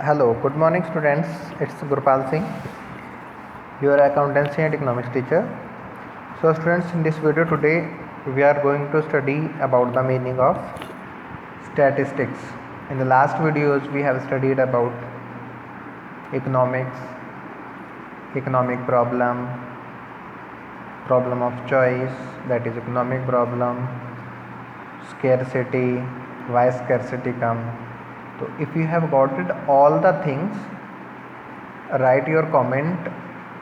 Hello, good morning students. It's Gurpal Singh, your accountancy and economics teacher. So students, in this video today we are going to study about the meaning of statistics. In the last videos we have studied about economics, economic problem, problem of choice, that is economic problem, scarcity, why scarcity come. So if you have got it all the things, write your comment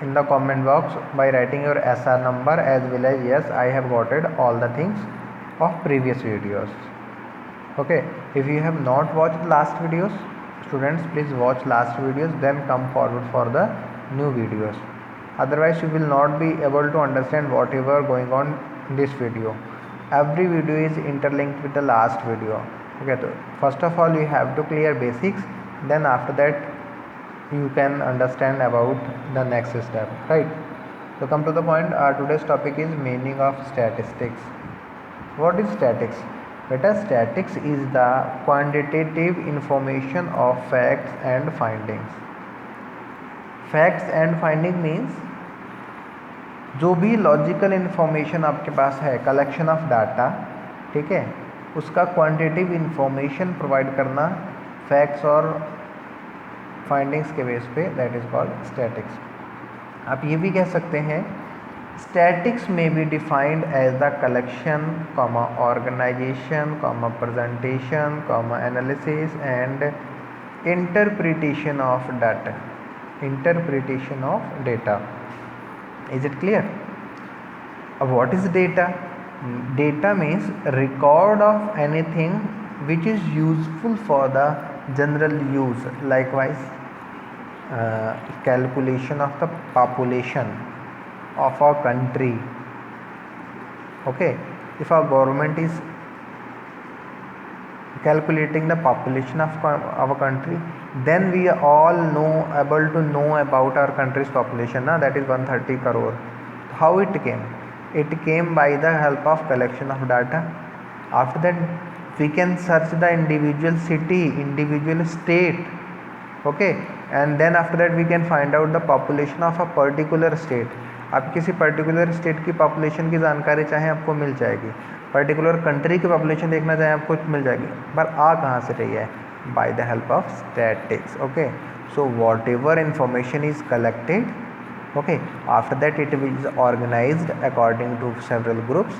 in the comment box by writing your SR number as well as yes, I have got it all the things of previous videos. Okay, if you have not watched last videos, students, please watch last videos, then come forward for the new videos. Otherwise you will not be able to understand whatever going on in this video. Every video is interlinked with the last video. Okay, so first of all you have to clear basics, then after that you can understand about the next step, right? So come to the point. Today's topic is meaning of statistics. What is statistics? Beta, statistics is the quantitative information of facts and findings. Facts and finding means जो भी logical information आपके पास है, collection of data, ठीक है, उसका quantitative information provide करना facts और findings के बेस पे, दैट इज कॉल्ड स्टैटिक्स. आप ये भी कह सकते हैं स्टैटिक्स में be defined as the collection, organisation, presentation, analysis and interpretation of data. Interpretation of data. Is it clear? What is data? Data means record of anything which is useful for the general use. Likewise, calculation of the population of a country. Okay, if our government is calculating the population of our country, then we all able to know about our country's population, that is 130 crore. How it came? It came by the help of collection of data. After that we can search the individual city, individual state, okay, and then after that we can find out the population of a particular state. आप किसी particular state की population की जानकारी चाहें आपको मिल जाएगी, particular country की population देखना चाहें आपको मिल जाएगी, पर आ कहाँ से रही है? By the help of statistics. Okay, so whatever information is collected, okay, after that it is organized according to several groups.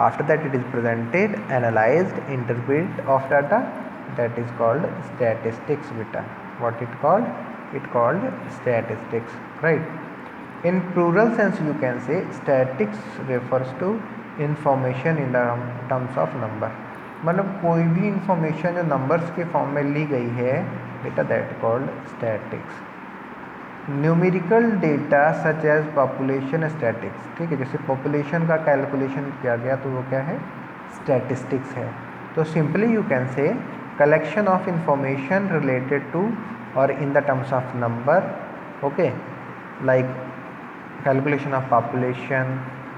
After that it is presented, analyzed, interpret of data, that is called statistics. Beta, what it called? It called statistics, right? In plural sense you can say statistics refers to information in the terms of number. मतलब कोई भी information जो numbers के form में ली गई है बेटा, that called statics. Numerical data such as population statics, ठीक है, जैसे पॉपुलेशन का कैलकुलेशन किया गया तो वो क्या है? स्टैटिस्टिक्स है. तो simply you can say collection of information related to और in the terms of number, okay, like calculation of population,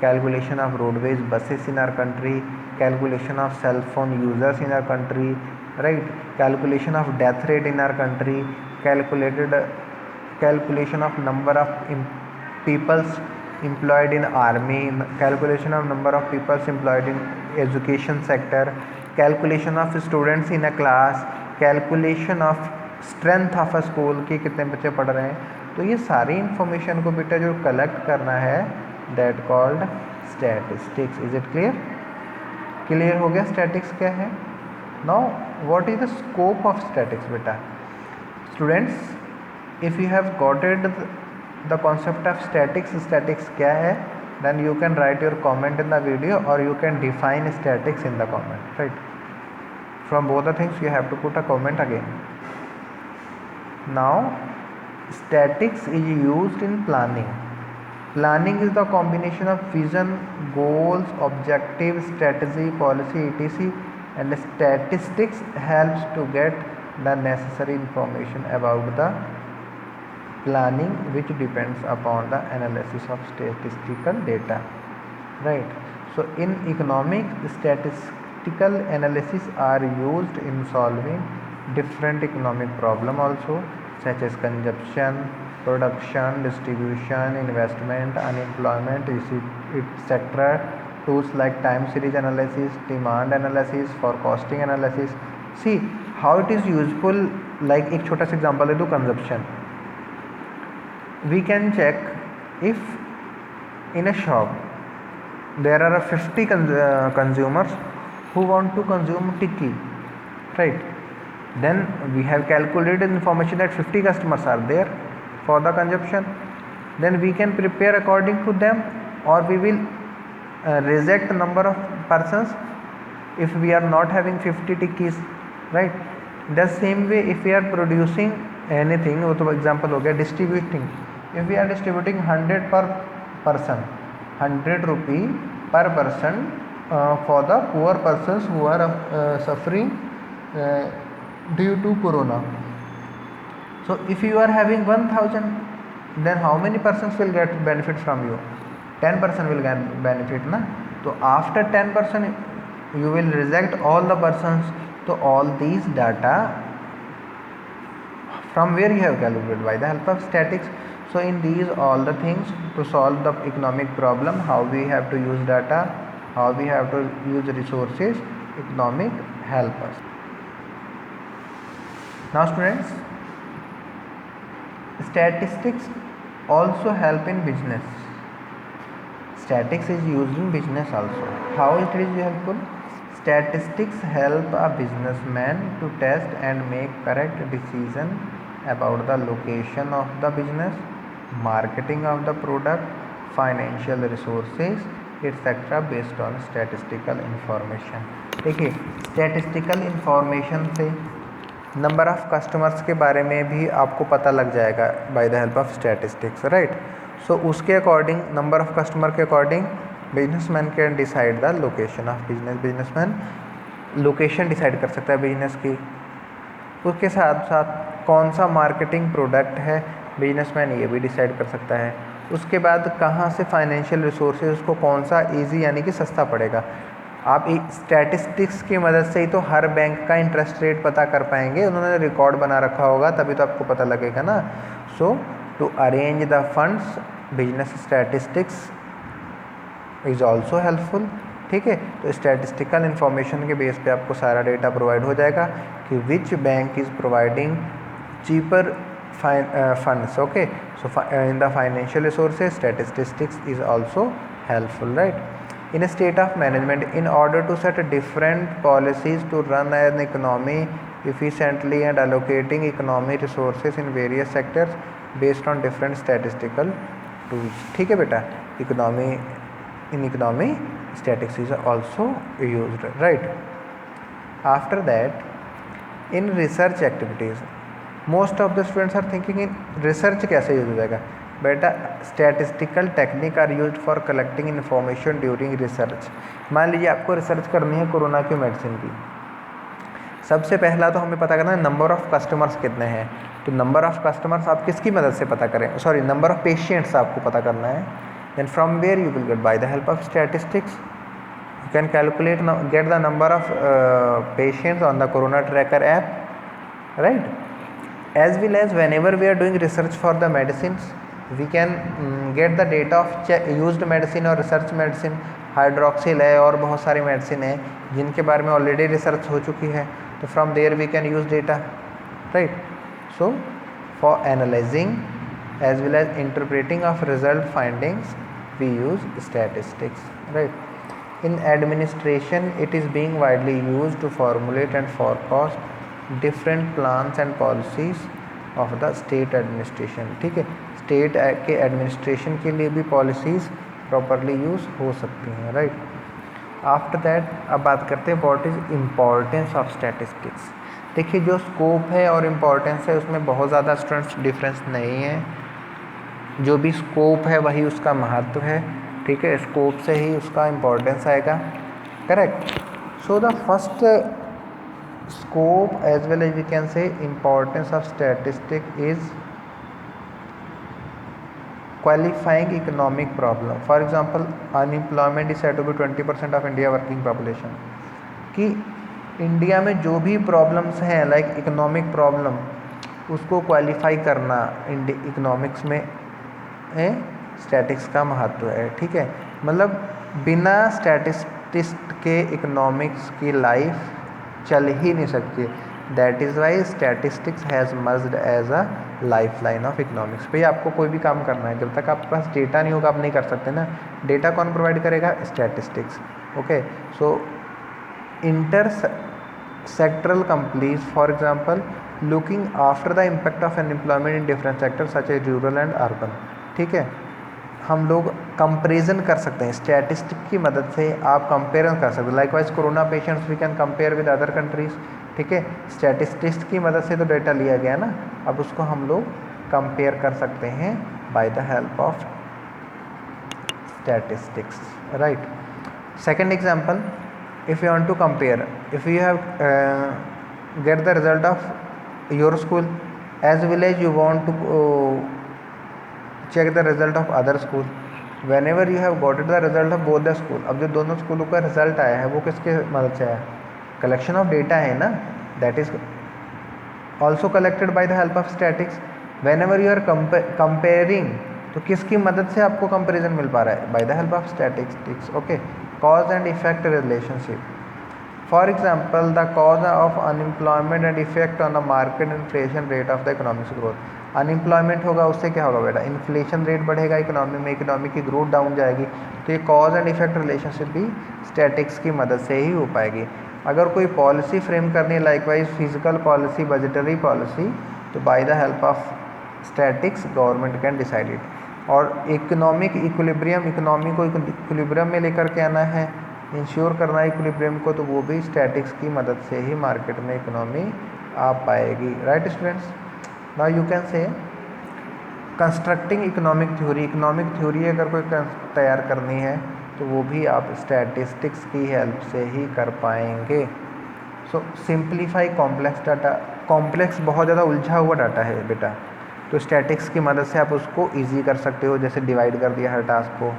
calculation of roadways, buses in our country, calculation of cell phone users in our country, right? Calculation of death rate in our country, calculation of number of peoples employed in army, calculation of number of peoples employed in education sector, calculation of students in a class, calculation of strength of a school कि कितने बच्चे पढ़ रहे हैं. तो ये सारी information को बेटा जो कलेक्ट करना है, that called statistics. Is it clear? Clear हो गया स्टैटिक्स क्या है? Now what is the scope of statics बेटा? Students, if you have gotted the concept of statics, statics क्या है, then you can write your comment in the video और you can define statics in the comment, right? From both the things you have to put a comment again. Now statistics is used in planning. Planning is the combination of vision, goals, objective, strategy, policy, etc. and statistics helps to get the necessary information about the planning, which depends upon the analysis of statistical data, right? So in economics, statistical analysis are used in solving different economic problem also. such as consumption, production, distribution, investment, unemployment, etc. Tools like time series analysis, demand analysis, forecasting analysis. See how it is useful. Like एक छोटा सा example दे दूँ, consumption. We can check if in a shop there are 50 consumers who want to consume tikki, right? Then we have calculated information that 50 customers are there for the consumption. Then we can prepare according to them, or we will reject number of persons if we are not having 50 tikkis, right? The same way if we are producing anything, वो तो example हो गया. Distributing, if we are distributing 100 per person, 100 rupee per person for the poor persons who are suffering due to corona. So if you are having 1000, then how many persons will get benefit from you? 10% will get benefit na. So after 10% you will reject all the persons. So all these data from where you have calculated? By the help of statics. So in these all the things, to solve the economic problem, how we have to use data, how we have to use resources, economic help us. Now students, statistics also help in business. Statistics is used in business also. How it is helpful? Statistics help a businessman to test and make correct decision about the location of the business, marketing of the product, financial resources, etc. based on statistical information. देखिए statistical information से number of customers के बारे में भी आपको पता लग जाएगा by the help of statistics, right? So उसके अकॉर्डिंग, नंबर ऑफ कस्टमर के according businessman can decide the location of business. Businessman location decide कर सकता है बिजनेस की. उसके साथ साथ कौन सा मार्केटिंग प्रोडक्ट है, बिजनेसमैन ये भी डिसाइड कर सकता है. उसके बाद कहाँ से फाइनेंशियल रिसोर्सेज उसको कौन सा ईजी यानी कि सस्ता पड़ेगा. आप स्टैटिस्टिक्स की मदद से ही तो हर बैंक का इंटरेस्ट रेट पता कर पाएंगे. उन्होंने रिकॉर्ड बना रखा होगा तभी तो आपको पता लगेगा ना. So to arrange the funds, business statistics is also helpful. ठीक है, तो स्टैटिस्टिकल इन्फॉर्मेशन के बेस पे आपको सारा डेटा प्रोवाइड हो जाएगा कि which bank is providing cheaper funds. Okay, so in the financial resources statistics is also helpful, right? In a state of management, in order to set different policies to run an economy efficiently and allocating economic resources in various sectors based on different statistical tools. ठीक है बेटा, economy statistics is also used, right? After that, in research activities, most of the students are thinking in research कैसे use हो जाएगा. बेटा statistical technique are used for collecting information during research. मान लीजिए आपको रिसर्च करनी है कोरोना की मेडिसिन की. सबसे पहला तो हमें पता करना है नंबर ऑफ कस्टमर्स कितने हैं. तो नंबर ऑफ कस्टमर्स आप किसकी मदद से पता करें, सॉरी नंबर ऑफ पेशेंट्स आपको पता करना है. Then from where you will get, by the help of statistics you can calculate get the number of patients on the corona tracker app, right? As well as whenever we are doing research for the medicines, we can get the data of used medicine और research medicine. Hydroxyl है और बहुत सारी medicine है जिनके बारे में already research हो चुकी है. तो from there we can use data, right? So for analysing as well as interpreting of result findings we use statistics, right? In administration it is being widely used to formulate and forecast different plans and policies of the state administration. ठीक है, state के administration के लिए भी policies properly use हो सकती हैं, right? After that अब बात करते हैं what is importance of statistics. देखिए जो स्कोप है और इम्पॉर्टेंस है उसमें बहुत ज़्यादा स्टूडेंट्स डिफरेंस नहीं है. जो भी स्कोप है वही उसका महत्व है. ठीक है, स्कोप से ही उसका इम्पॉर्टेंस आएगा, correct? So the first scope as well as we can say importance of statistic is qualifying economic problem. For example, unemployment is said to be 20% of India working population. कि India में जो भी problems हैं like economic problem, उसको qualify करना economics में statics का महत्व है। ठीक है, मतलब बिना स्टैटिस्टिस्ट के इकोनॉमिक्स की लाइफ चल ही नहीं सकती। That is why statistics has merged as a life line of economics. भाई आपको कोई भी काम करना है, जब तक आपके पास डेटा नहीं होगा आप नहीं कर सकते ना। डेटा कौन प्रोवाइड करेगा? Statistics. Okay, so inter sectoral companies, for example looking after the impact of unemployment in different sector such as rural and urban. ठीक है, हम लोग कंपेरिजन कर सकते हैं स्टैटिस्टिक की मदद से। आप कंपेरिजन कर सकते हैं। Likewise corona patients we can compare with other countries. ठीक है, स्टैटिस्टिक्स की मदद से तो डेटा लिया गया ना, अब उसको हम लोग कंपेयर कर सकते हैं bye the help of statistics, right. Second example, if you want to compare, if you have get the result of your school as well as you want to check the result of other school, whenever you have got the result of both the school, अब जो दोनों स्कूलों का result आया है वो किसके मदद से आया? कलेक्शन ऑफ डेटा है ना, that is also collected by the help of statics. whenever you are comparing, तो किसकी मदद से आपको कंपेरिजन मिल पा रहा है? Bye the help of statistics. Okay, cause and effect relationship. For example, the cause of unemployment and effect on the market inflation rate of the economic growth. Unemployment होगा उससे क्या होगा बेटा? इन्फ्लेशन रेट बढ़ेगा economy में, economy की growth down जाएगी। तो ये कॉज एंड इफेक्ट रिलेशनशिप भी स्टैटिक्स की मदद से ही हो पाएगी। अगर कोई पॉलिसी फ्रेम करनी है, likewise physical policy, budgetary policy, तो by the help of statics government can decide it. और इकोनॉमिक इक्विलिब्रियम, इकोनॉमी को इक्विलिब्रियम में लेकर के आना है, इंश्योर करना है इक्विलिब्रियम को, तो वो भी स्टैटिक्स की मदद से ही मार्केट में इकोनॉमी आ पाएगी। Right students, now you can से constructing economic theory. Economic theory अगर कोई तैयार करनी है तो वो भी आप स्टैटिस्टिक्स की हेल्प से ही कर पाएंगे। सो सिंप्लीफाई कॉम्प्लेक्स डाटा। कॉम्प्लेक्स बहुत ज़्यादा उलझा हुआ डाटा है बेटा, तो स्टैटिक्स की मदद से आप उसको ईजी कर सकते हो, जैसे डिवाइड कर दिया हर टास्क को।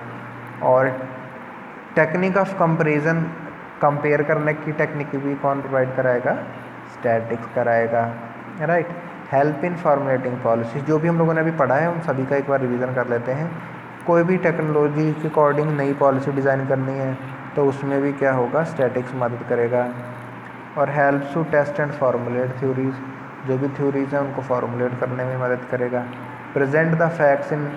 और टेक्निक ऑफ कंपेरिजन, कंपेयर करने की टेक्निक भी कौन प्रोवाइड कराएगा? स्टैटिक्स कराएगा, right. Help in formulating policies, जो भी हम लोगों ने अभी पढ़ा है उन सभी का एक बार रिवीजन कर लेते हैं। कोई भी टेक्नोलॉजी के अकॉर्डिंग नई पॉलिसी डिज़ाइन करनी है तो उसमें भी क्या होगा? स्टैटिक्स मदद करेगा। और helps to test and formulate theories, जो भी थ्योरीज हैं उनको फार्मूलेट करने में मदद करेगा। Present the facts in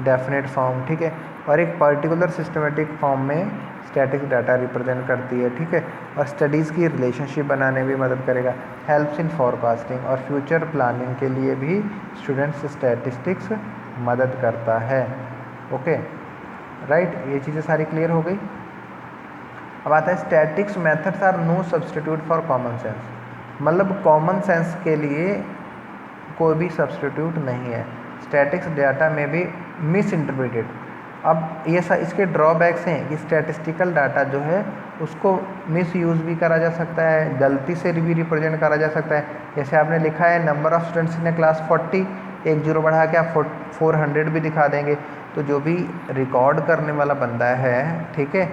definite form, ठीक है, और एक पर्टिकुलर सिस्टमेटिक फॉर्म में स्टैटिक डाटा रिप्रेजेंट करती है, ठीक है। और स्टडीज़ की रिलेशनशिप बनाने में भी मदद करेगा। हेल्प्स इन फॉरकास्टिंग और फ्यूचर प्लानिंग के लिए भी स्टूडेंट्स स्टैटिस्टिक्स मदद करता है। ओके, राइट, ये चीज़ें सारी क्लियर हो गई। अब आता है statics methods are no substitute for common sense. मतलब कॉमन सेंस के लिए कोई भी सब्सटीट्यूट नहीं है। स्टैटिक्स डाटा में भी मिस इंटरप्रेटेड। अब ये इसके ड्रॉबैक्स हैं कि स्टैटिस्टिकल डाटा जो है उसको मिस यूज़ भी करा जा सकता है, गलती से भी रिप्रेजेंट करा जा सकता है। जैसे आपने लिखा है number of students in class 40, एक जीरो बढ़ा के आप 400 भी दिखा देंगे, तो जो भी रिकॉर्ड करने वाला बंदा है, ठीक है,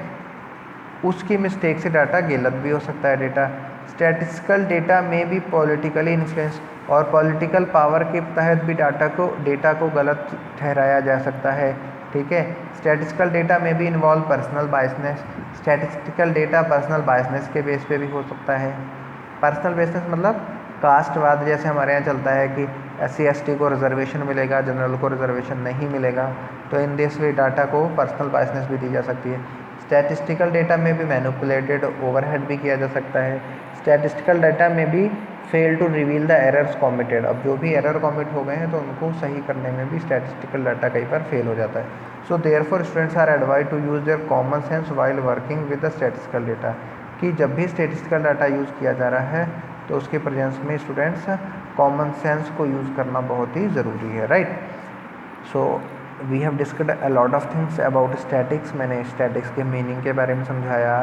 उसकी मिस्टेक से डाटा गलत भी हो सकता है डेटा। स्टैटिस्टिकल डेटा में भी पॉलिटिकली इन्फ्लुएंस और पॉलिटिकल पावर के तहत भी डेटा को गलत ठहराया जा सकता है, ठीक है। स्टैटिस्टिकल डेटा में भी involve personal biasness. Statistical data personal biasness के बेस पे भी हो सकता है। पर्सनल बायसनेस मतलब कास्टवाद, जैसे हमारे यहाँ चलता है कि SC/ST को रिजर्वेशन मिलेगा, जनरल को रिजर्वेशन नहीं मिलेगा, तो इन दिस वे डाटा को पर्सनल बायसनेस भी दी जा सकती है। स्टैटिस्टिकल डेटा में भी मैनिपुलेटेड ओवरहेड भी किया जा सकता है। स्टैटिस्टिकल डाटा में भी fail to reveal the errors committed. अब जो भी एरर कॉमिट हो गए हैं तो उनको सही करने में भी स्टैटिस्टिकल डाटा कई बार फेल हो जाता है। So therefore students are advise to use their common sense while working with the statistical data, कि जब भी स्टैटिस्टिकल डाटा यूज़ किया जा रहा है तो उसके प्रेजेंस में स्टूडेंट्स कॉमन सेंस को यूज़ करना बहुत ही ज़रूरी है, right. So we have discussed a lot of things about statics. मैंने स्टैटिक्स के मीनिंग के बारे में समझाया,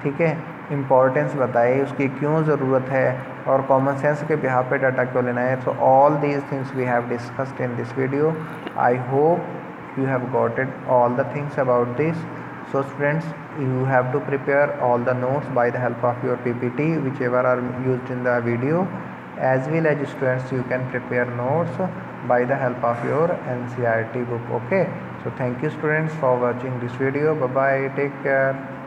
ठीक है, इम्पॉर्टेंस बताई, उसकी क्यों ज़रूरत है, और कॉमन सेंस के बिहार पे डाटा क्यों लेना है। So all these things we have discussed in this video. I hope you have got it all the things about this. So students, you have to prepare all the notes by the help of your PPT whichever are used in the video, as well as students you can prepare notes by the help of your NCERT book. Okay, so thank you students for watching this video. Bye bye, take care.